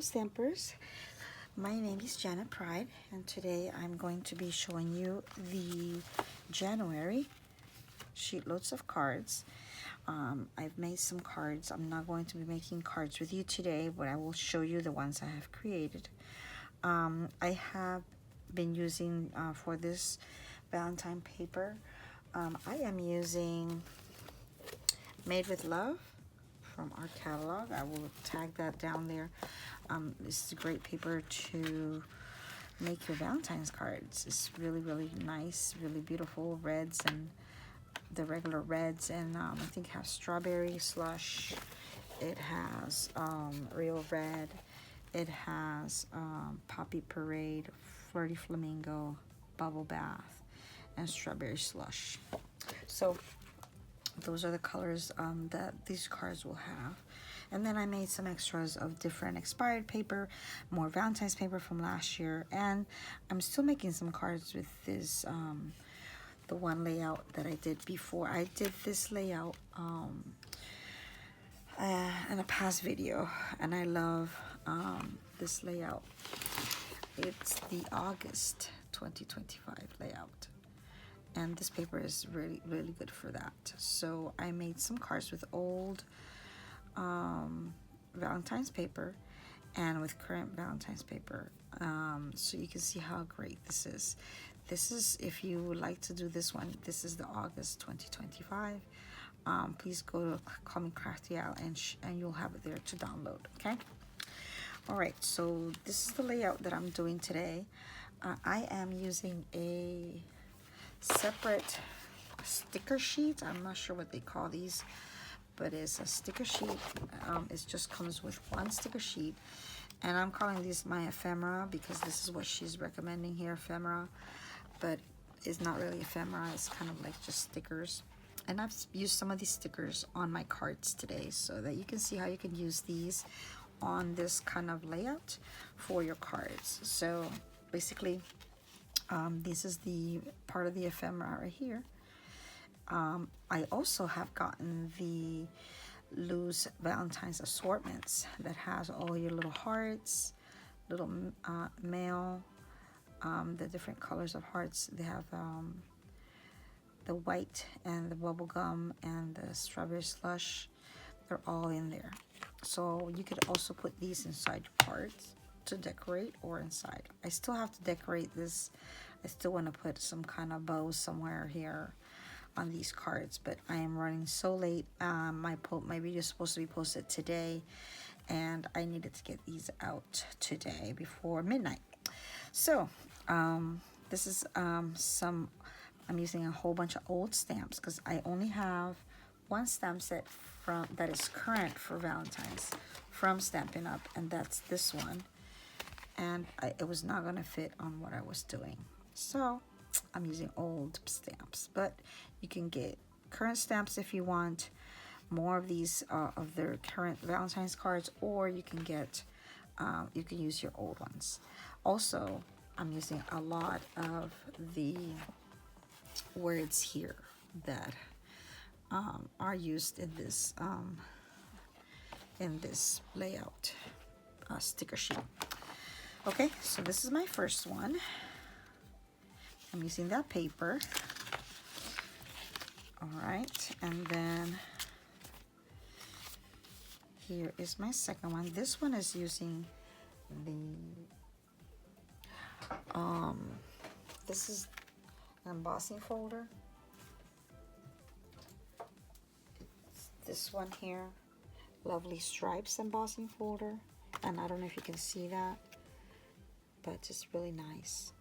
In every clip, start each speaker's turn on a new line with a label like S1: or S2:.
S1: Stampers. My name is Janet Pride, and today I'm going to be showing you the January Sheetloads of Cards. I've made some cards. I'm not going to be making cards with you today, but I will show you the ones I have created. I have been using, for this Valentine paper, I am using Made with Love from our catalog. I will tag that down there. This is a great paper to make your Valentine's cards. It's really, really nice, really beautiful reds and the regular reds, and I think it has strawberry slush. It has real red. It has poppy parade, flirty flamingo, bubble bath, and strawberry slush. So those are the colors that these cards will have. And then I made some extras of different expired paper, more Valentine's paper from last year, and I'm still making some cards with this the one layout that I did before. I did this layout in a past video, and I love this layout. It's the August 2025 layout, and this paper is really, really good for that. So I made some cards with old Valentine's paper and with current Valentine's paper, so you can see how great this is. This is, if you would like to do this one, this is the August 2025. Please go to Call Me Crafty Al, and you'll have it there to download. Okay. All right, so this is the layout that I'm doing today. I am using a separate sticker sheet. I'm not sure what they call these, but it's a sticker sheet. It just comes with one sticker sheet, and I'm calling these my ephemera because this is what she's recommending here, ephemera, but it's not really ephemera. It's kind of like just stickers, and I've used some of these stickers on my cards today so that you can see how you can use these on this kind of layout for your cards. So basically, this is the part of the ephemera right here. I also have gotten the loose Valentine's assortments that has all your little hearts, little mail, the different colors of hearts. They have the white and the bubble gum and the strawberry slush. They're all in there. So you could also put these inside your cards to decorate or inside. I still have to decorate this. I still want to put some kind of bow somewhere here on these cards, but I am running so late. My video is supposed to be posted today, and I needed to get these out today before midnight. So this is I'm using a whole bunch of old stamps because I only have one stamp set that is current for Valentine's from Stampin' Up, and that's this one, and it was not going to fit on what I was doing, so I'm using old stamps. But you can get current stamps if you want more of these of their current Valentine's cards, or you can get you can use your old ones. Also, I'm using a lot of the words here that are used in this layout sticker sheet. Okay, so this is my first one. I'm using that paper. All right, and then here is my second one. This one is using the this is an embossing folder. It's this one here, Lovely Stripes embossing folder, and I don't know if you can see that, but it's really nice.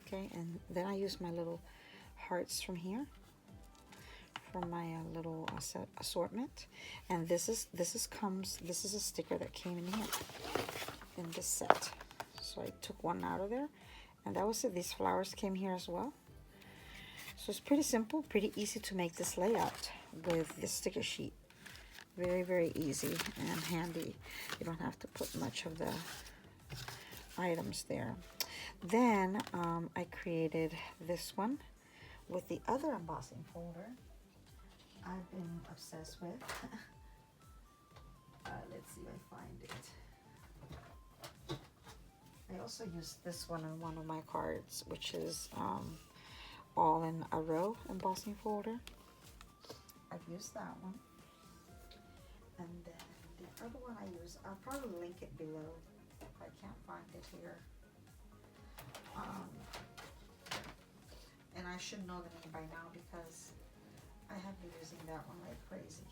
S1: Okay, and then I use my little hearts from here from my little assortment, and this is a sticker that came in here in this set. So I took one out of there, and that was it. These flowers came here as well. So it's pretty simple, pretty easy to make this layout with this sticker sheet. Very, very easy and handy. You don't have to put much of the items there. Then I created this one with the other embossing folder I've been obsessed with. Let's see if I find it. I also used this one on one of my cards, which is all in a row embossing folder. I've used that one. And then the other one I use, I'll probably link it below if I can't find it here. And I should know the name by now because I have been using that one like crazy.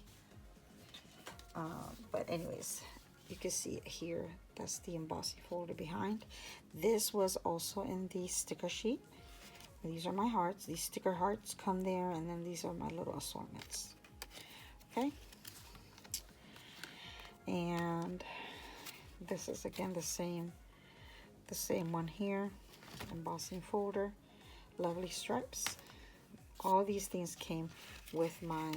S1: But anyways, you can see it here. That's the embossing folder behind. This was also in the sticker sheet. These are my hearts. These sticker hearts come there, and then these are my little assortments. Okay. And this is again the same one here. Embossing folder. Lovely stripes. All these things came with my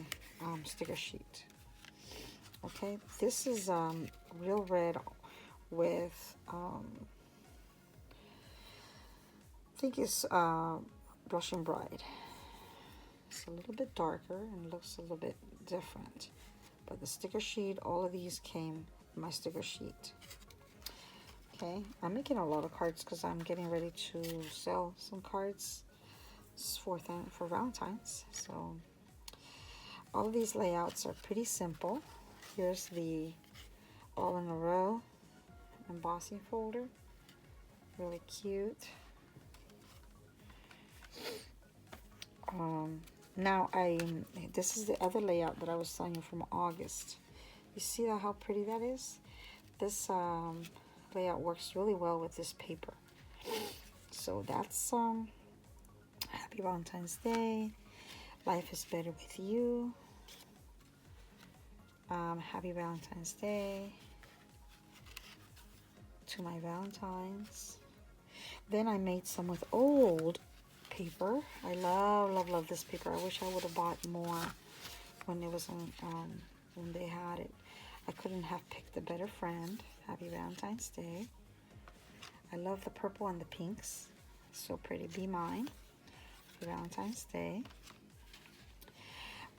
S1: sticker sheet. Okay, this is real red with I think it's Blushing Bride. It's a little bit darker and looks a little bit different, but the sticker sheet, all of these came in my sticker sheet. Okay, I'm making a lot of cards because I'm getting ready to sell some cards for Valentine's. So all of these layouts are pretty simple. Here's the all in a row embossing folder, really cute. Now this is the other layout that I was telling you from August. You see how pretty that is? This layout works really well with this paper. So that's Happy Valentine's Day. Life is better with you. Happy Valentine's Day to my Valentines. Then I made some with old paper. I love this paper. I wish I would have bought more when it was when they had it. I couldn't have picked a better friend. Happy Valentine's Day. I love the purple and the pinks. So pretty. Be mine. Happy Valentine's Day.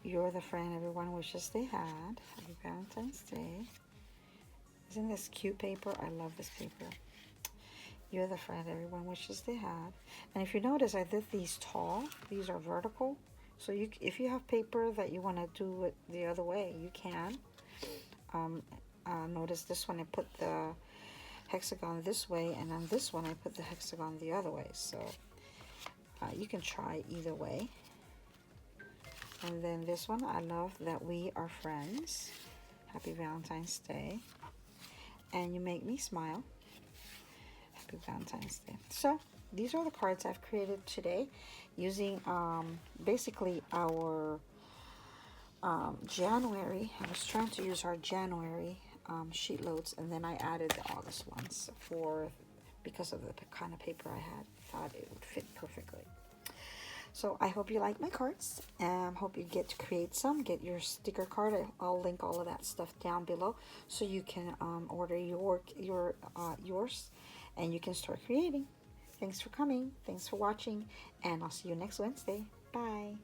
S1: You're the friend everyone wishes they had. Happy Valentine's Day. Isn't this cute paper? I love this paper. You're the friend everyone wishes they had. And if you notice, I did these tall. These are vertical. So if you have paper that you want to do it the other way, you can. Notice this one I put the hexagon this way, and on this one I put the hexagon the other way. So you can try either way. And then this one, I love that we are friends. Happy Valentine's Day. And you make me smile. Happy Valentine's Day. So these are the cards I've created today using basically our January. I was trying to use our January sheet loads, and then I added the August ones because of the kind of paper I had. Thought it would fit perfectly. So I hope you like my cards. Hope you get to create some. Get your sticker card. I'll link all of that stuff down below so you can order yours, and you can start creating. Thanks for coming. Thanks for watching, and I'll see you next Wednesday. Bye.